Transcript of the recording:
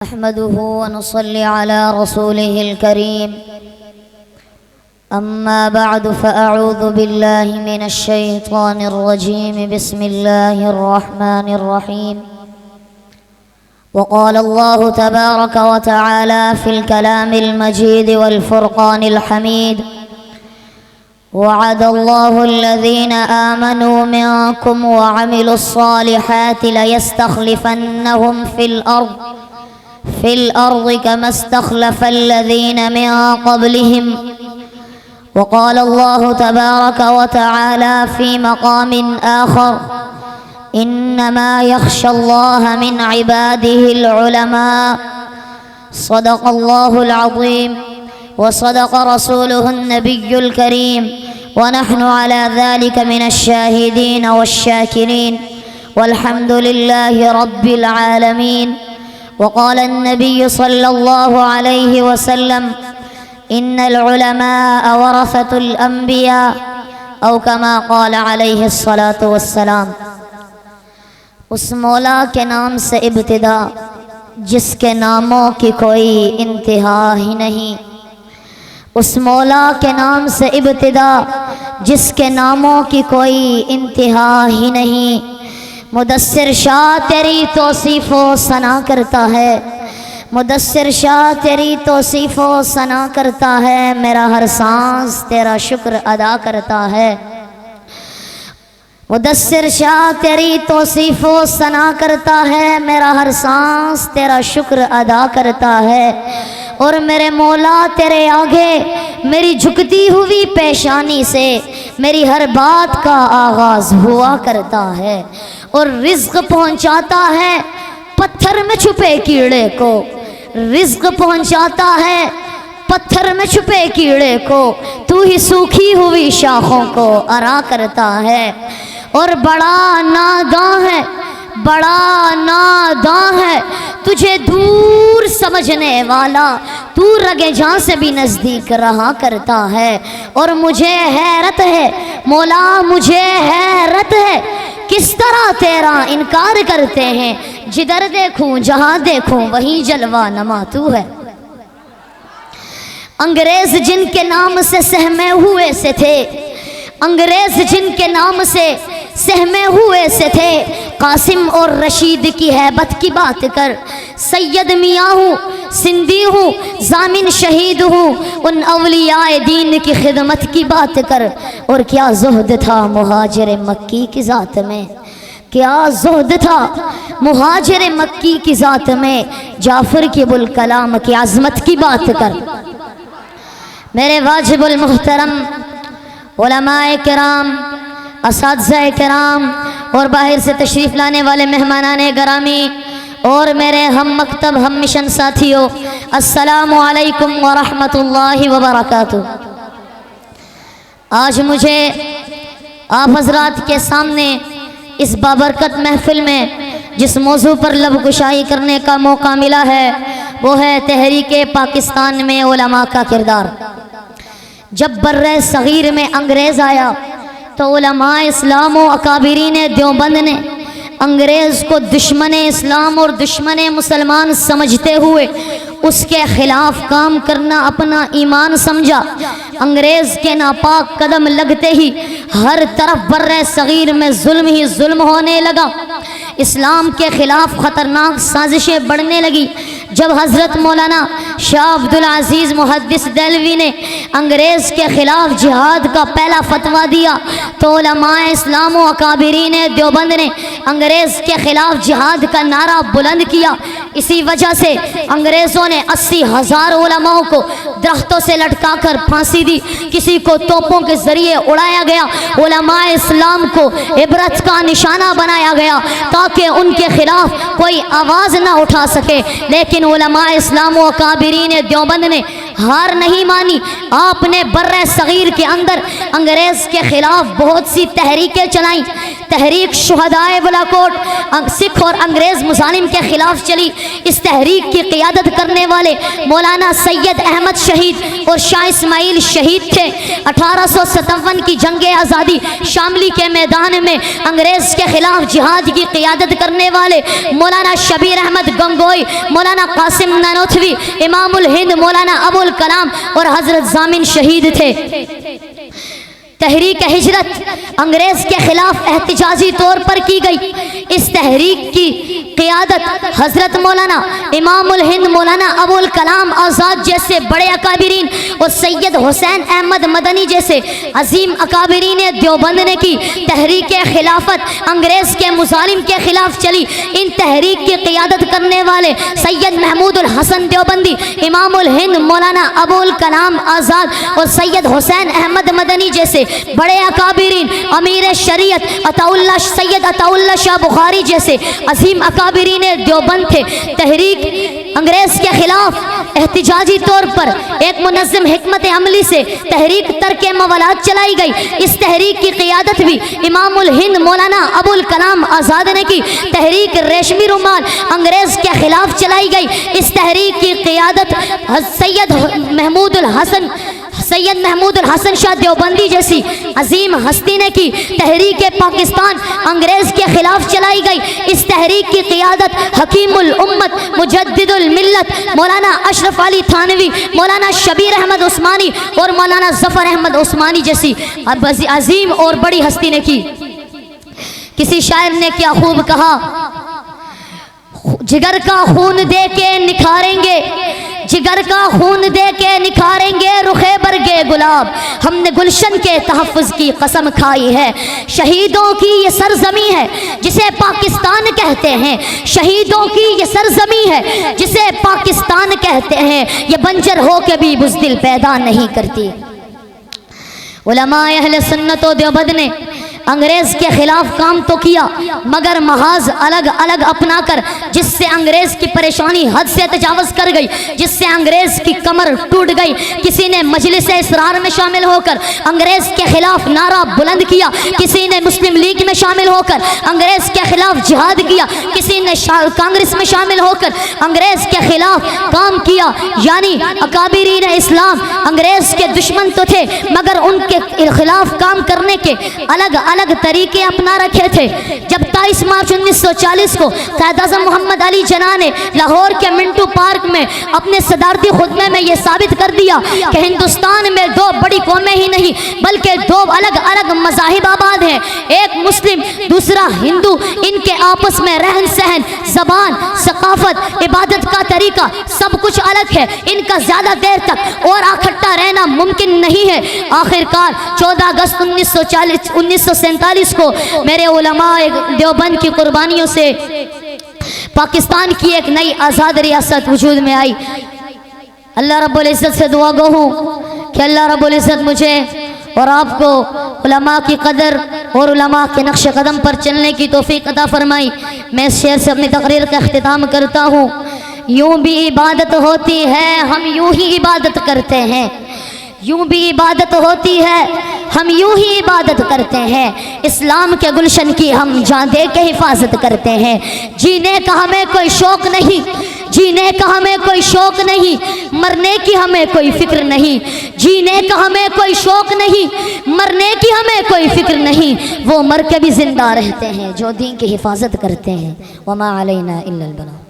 نحمده ونصلي على رسوله الكريم أما بعد فأعوذ بالله من الشيطان الرجيم بسم الله الرحمن الرحيم وقال الله تبارك وتعالى في الكلام المجيد والفرقان الحميد وعد الله الذين آمنوا منكم وعملوا الصالحات ليستخلفنهم في الأرض كما استخلف الذين من قبلهم وقال الله تبارك وتعالى في مقام آخر إنما يخشى الله من عباده العلماء صدق الله العظيم وصدق رسوله النبي الكريم ونحن على ذلك من الشاهدين والشاكرين والحمد لله رب العالمين وقال النبي صلى الله عليه وسلم إن العلماء ورثة الأنبياء أو كما قال عليه الصلاة والسلام۔ اس مولا کے نام سے ابتدا جس کے ناموں کی کوئی انتہا ہی نہیں، اس مولا کے نام سے ابتدا جس کے ناموں کی کوئی انتہا ہی نہیں۔ مدثر شاہ تیری توصیف و ثنا کرتا ہے، مدثر شاہ تیری توصیف و ثنا کرتا ہے، میرا ہر سانس تیرا شکر ادا کرتا ہے۔ مدثر شاہ تیری توصیف و ثنا کرتا ہے، میرا ہر سانس تیرا شکر ادا کرتا ہے، اور میرے مولا تیرے آگے میری جھکتی ہوئی پیشانی سے میری ہر بات کا آغاز ہوا کرتا ہے، اور رزق پہنچاتا ہے پتھر میں چھپے کیڑے کو، رزق پہنچاتا ہے پتھر میں چھپے کیڑے کو، تو ہی سوکھی ہوئی شاخوں کو ارا کرتا ہے، اور بڑا ناداں ہے، بڑا ناداں ہے تجھے دور سمجھنے والا، تو رگے جاں سے بھی نزدیک رہا کرتا ہے، اور مجھے حیرت ہے مولا، مجھے حیرت ہے کس طرح تیرا انکار کرتے ہیں، جدھر دیکھوں جہاں دیکھوں وہیں جلوہ نما تو ہے۔ انگریز جن کے نام سے سہمے ہوئے سے تھے، انگریز جن کے نام سے سہمے ہوئے سے تھے، قاسم اور رشید کی ہیبت کی بات کر، سید میاں ہوں، سندھی ہوں، ضامن شہید ہوں، ان اولیاء دین کی خدمت کی بات کر، اور کیا زہد تھا مہاجر مکی کی ذات میں، کیا زہد تھا مہاجر مکی کی ذات میں، جعفر کی ابوالکلام کی عظمت کی بات کر۔ میرے واجب المحترم علماء کرام، اساتذہ کرام، اور باہر سے تشریف لانے والے مہمانان گرامی، اور میرے ہم مکتب ہم مشن ساتھیوں، السلام علیکم ورحمۃ اللہ وبرکاتہ۔ آج مجھے آپ حضرات کے سامنے اس بابرکت محفل میں جس موضوع پر لب گشائی کرنے کا موقع ملا ہے وہ ہے تحریک پاکستان میں علماء کا کردار۔ جب بر صغیر میں انگریز آیا تو علماء اسلام و اکابرین دیوبند نے انگریز کو دشمن اسلام اور دشمن مسلمان سمجھتے ہوئے اس کے خلاف کام کرنا اپنا ایمان سمجھا۔ انگریز کے ناپاک قدم لگتے ہی ہر طرف بر صغیر میں ظلم ہی ظلم ہونے لگا، اسلام کے خلاف خطرناک سازشیں بڑھنے لگی۔ جب حضرت مولانا شاہ عبدالعزیز محدث دہلوی نے انگریز کے خلاف جہاد کا پہلا فتویٰ دیا تو علماء اسلام و اکابرین دیوبند نے انگریز کے خلاف جہاد کا نعرہ بلند کیا۔ اسی وجہ سے انگریزوں نے 80,000 علماء کو درختوں سے لٹکا کر پھانسی دی، کسی کو توپوں کے ذریعے اڑایا گیا، علماء اسلام کو عبرت کا نشانہ بنایا گیا تاکہ ان کے خلاف کوئی آواز نہ اٹھا سکے، لیکن علماء اسلام و اکابرین دیوبند نے ہار نہیں مانی۔ آپ نے بر صغیر کے اندر انگریز کے خلاف بہت سی تحریکیں چلائیں، تحریک شہدائے بالاکوٹ سکھ اور انگریز مظالم کے خلاف چلی، اس تحریک کی قیادت کرنے والے مولانا سید احمد شہید اور شاہ اسماعیل شہید تھے۔ 1857 کی جنگ آزادی شاملی کے میدان میں انگریز کے خلاف جہاد کی قیادت کرنے والے مولانا شبیر احمد گنگوئی، مولانا قاسم نانوتوی، امام الہند مولانا ابو الکلام اور حضرت ضامن شہید تھے۔ تحریک ہجرت انگریز کے خلاف احتجاجی طور پر کی گئی، اس تحریک کی قیادت حضرت مولانا امام الہند مولانا ابو الکلام آزاد جیسے بڑے اکابرین اور سید حسین احمد مدنی جیسے عظیم اکابرین دیوبند نے کی۔ تحریک خلافت انگریز کے مظالم کے خلاف چلی، ان تحریک کی قیادت کرنے والے سید محمود الحسن دیوبندی، امام الہند مولانا ابو الکلام آزاد اور سید حسین احمد مدنی جیسے بڑے اکابرین، امیر شریعت سید عطا اللہ شاہ بخاری جیسے عظیم اکابرین دیوبند تھے۔ تحریک انگریز کے خلاف احتجاجی طور پر ایک منظم حکمت عملی سے تحریک ترک موالات چلائی گئی، اس تحریک کی قیادت بھی امام الہند مولانا ابو الکلام آزاد نے کی۔ تحریک ریشمی رومال انگریز کے خلاف چلائی گئی، اس تحریک کی قیادت سید محمود الحسن شاہ دیوبندی جیسی عظیم ہستی نے کی۔ تحریک پاکستان انگریز کے خلاف چلائی گئی، اس تحریک کی قیادت حکیم الامت مجدد الملت مولانا اشرف علی تھانوی، مولانا شبیر احمد عثمانی اور مولانا ظفر احمد عثمانی جیسی عظیم اور بڑی ہستی نے کی۔ کسی شاعر نے کیا خوب کہا، جگر کا خون دے کے نکھاریں گے، جگر کا خون دے کے نکھاریں گے رخے برگے گلاب، ہم نے گلشن کے تحفظ کی قسم کھائی ہے۔ شہیدوں کی یہ سرزمین ہے جسے پاکستان کہتے ہیں، شہیدوں کی یہ سرزمین ہے جسے پاکستان کہتے ہیں، یہ بنجر ہو کے بھی بزدل پیدا نہیں کرتی۔ علماء اہل سنت و دیوبند نے انگریز کے خلاف کام تو کیا، مگر محاذ الگ الگ اپنا کر، جس سے انگریز کی پریشانی حد سے تجاوز کر گئی، جس سے انگریز کی کمر ٹوٹ گئی۔ کسی نے مجلس اسرار میں شامل ہو کر انگریز کے خلاف نعرہ بلند کیا، کسی نے مسلم لیگ میں شامل ہو کر انگریز کے خلاف جہاد کیا، کسی نے کانگریس میں شامل ہو کر انگریز کے خلاف کام کیا۔ یعنی اکابرین اسلام انگریز کے دشمن تو تھے، مگر ان کے خلاف کام کرنے کے الگ الگ طریقے اپنا رکھے تھے۔ جب 23 مارچ 1940 کو قائد اعظم محمد علی جناح نے لاہور کے منٹو پارک میں اپنے صدارتی خطبے میں یہ ثابت کر دیا کہ ہندوستان میں دو بڑی قومیں ہی نہیں بلکہ دو الگ الگ مذاہب آباد ہیں، ایک مسلم دوسرا ہندو، ان کے آپس میں رہن سہن، زبان، ثقافت، عبادت کا طریقہ سب کچھ الگ ہے، ان کا زیادہ دیر تک اور اکٹھا رہنا ممکن نہیں ہے۔ آخرکار 14 اگست 1947 کو میرے علماء دیوبند کی قربانیوں سے پاکستان کی ایک نئی آزاد ریاست وجود میں آئی۔ اللہ رب العزت سے دعا گو ہوں کہ اللہ رب العزت مجھے اور آپ کو علماء کی قدر اور علماء کے نقش قدم پر چلنے کی توفیق عطا فرمائی۔ میں اس شعر سے اپنی تقریر کا اختتام کرتا ہوں۔ یوں بھی عبادت ہوتی ہے، ہم یوں ہی عبادت کرتے ہیں، یوں بھی عبادت ہوتی ہے، ہم یوں ہی عبادت کرتے ہیں، اسلام کے گلشن کی ہم جان دے کے حفاظت کرتے ہیں۔ جینے کا ہمیں کوئی شوق نہیں، جینے کا ہمیں کوئی شوق نہیں، مرنے کی ہمیں کوئی فکر نہیں، جینے کا ہمیں کوئی شوق نہیں، مرنے کی ہمیں کوئی فکر نہیں، وہ مر کے بھی زندہ رہتے ہیں جو دین کی حفاظت کرتے ہیں۔ وما علینا الا البلاغ۔